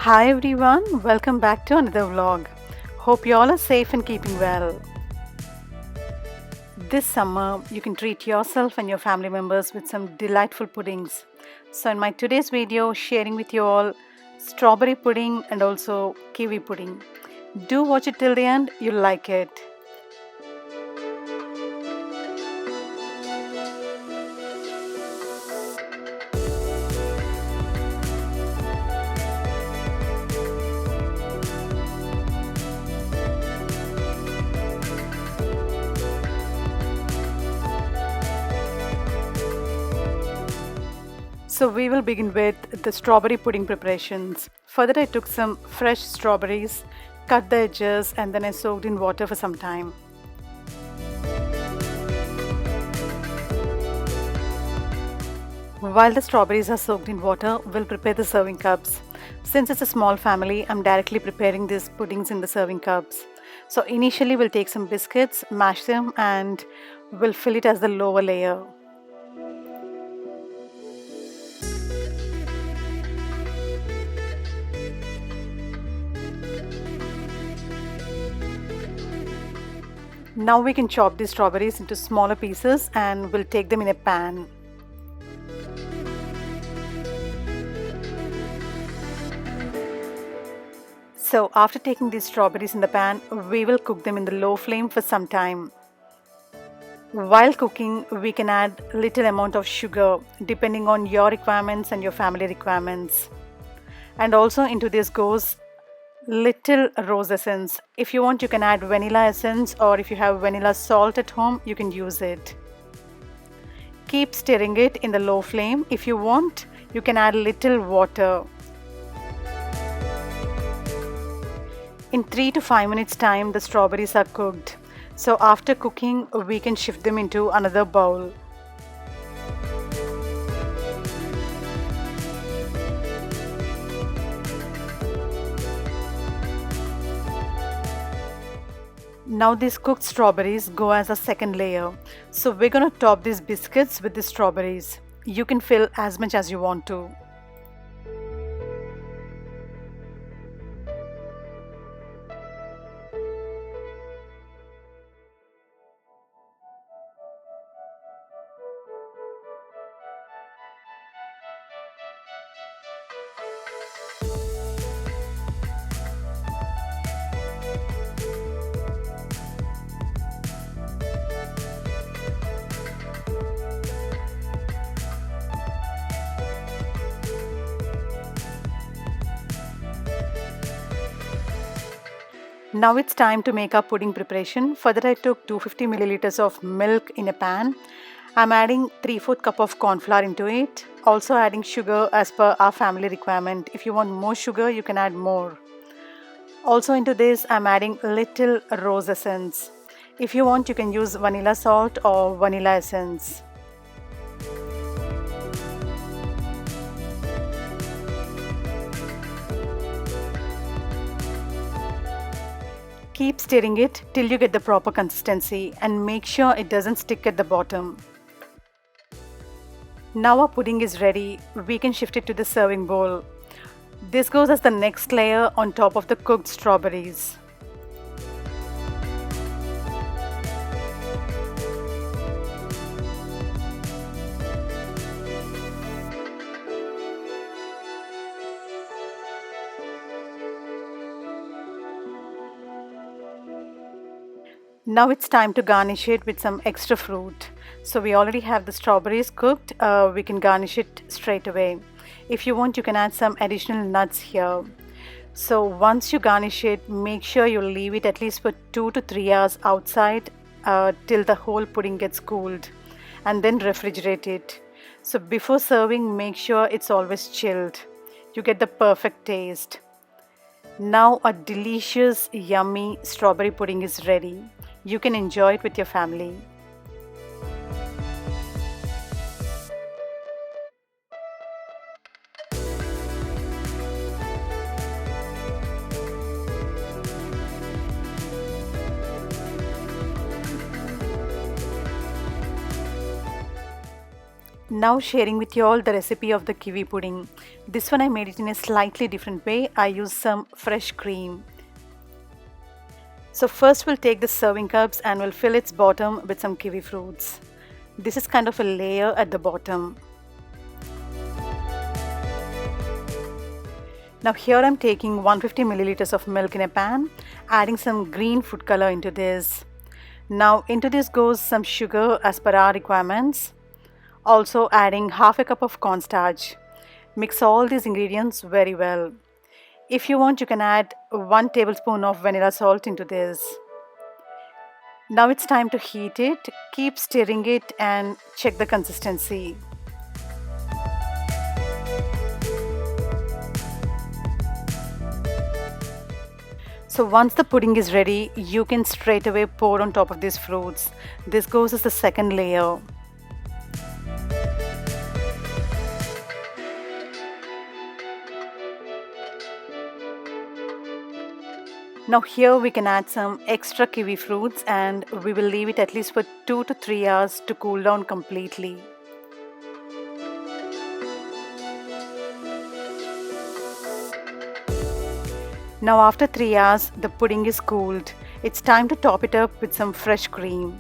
Hi everyone, welcome back to another vlog. Hope you all are safe and keeping well. This summer, you can treat yourself and your family members with some delightful puddings. So in my today's video, sharing with you all strawberry pudding and also kiwi pudding. Do watch it till the end, you'll like it. So we will begin with the strawberry pudding preparations. For that I took some fresh strawberries, cut the edges and then I soaked in water for some time. While the strawberries are soaked in water, we'll prepare the serving cups. Since it's a small family, I'm directly preparing these puddings in the serving cups. So initially we'll take some biscuits, mash them and we'll fill it as the lower layer. Now we can chop these strawberries into smaller pieces and we'll take them in a pan. So after taking these strawberries in the pan, we will cook them in the low flame for some time. While cooking, we can add little amount of sugar depending on your requirements and your family requirements. And also into this goes little rose essence. If you want, you can add vanilla essence, or if you have vanilla salt at home, you can use it. Keep stirring it in the low flame. If you want, you can add little water. In 3 to 5 minutes time, the strawberries are cooked. So after cooking, we can shift them into another bowl. Now these cooked strawberries go as a second layer. So we're going to top these biscuits with the strawberries. You can fill as much as you want to. Now it's time to make our pudding preparation. For that I took 250 milliliters of milk in a pan. I'm adding 3/4 cup of corn flour into it. Also adding sugar as per our family requirement. If you want more sugar, you can add more. Also into this, I'm adding little rose essence. If you want, you can use vanilla salt or vanilla essence. Keep stirring it till you get the proper consistency and make sure it doesn't stick at the bottom. Now our pudding is ready. We can shift it to the serving bowl. This goes as the next layer on top of the cooked strawberries. Now it's time to garnish it with some extra fruit. So we already have the strawberries cooked. We can garnish it straight away. If you want, you can add some additional nuts here. So once you garnish it, make sure you leave it at least for 2 to 3 hours outside till the whole pudding gets cooled, and then refrigerate it. So before serving, make sure it's always chilled. You get the perfect taste. Now a delicious, yummy strawberry pudding is ready. You can enjoy it with your family. Now sharing with you all the recipe of the kiwi pudding. This one I made it in a slightly different way. I used some fresh cream. So first we'll take the serving cups and we'll fill its bottom with some kiwi fruits. This is kind of a layer at the bottom. Now here I'm taking 150 milliliters of milk in a pan, adding some green food color into this. Now into this goes some sugar as per our requirements. Also adding half a cup of cornstarch. Mix all these ingredients very well. If you want, you can add 1 tablespoon of vanilla salt into this. Now it's time to heat it. Keep stirring it and check the consistency. So once the pudding is ready, you can straight away pour on top of these fruits. This goes as the second layer. Now here we can add some extra kiwi fruits and we will leave it at least for 2 to 3 hours to cool down completely. Now after 3 hours the pudding is cooled. It's time to top it up with some fresh cream.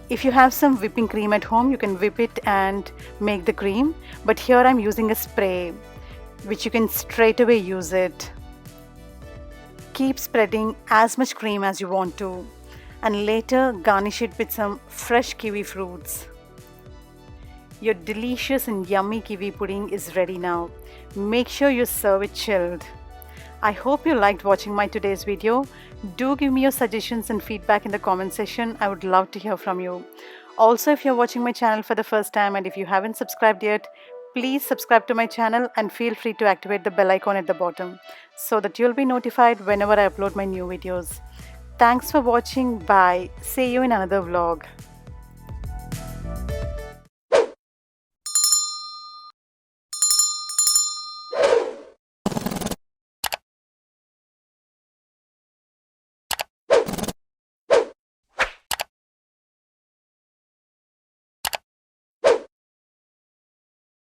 If you have some whipping cream at home, you can whip it and make the cream, but here I'm using a spray which you can straight away use it. Keep spreading as much cream as you want to and later garnish it with some fresh kiwi fruits. Your delicious and yummy kiwi pudding is ready now. Make sure you serve it chilled. I hope you liked watching my today's video. Do give me your suggestions and feedback in the comment section. I would love to hear from you. Also, if you're watching my channel for the first time and if you haven't subscribed yet, please subscribe to my channel and feel free to activate the bell icon at the bottom so that you'll be notified whenever I upload my new videos. Thanks for watching. Bye. See you in another vlog.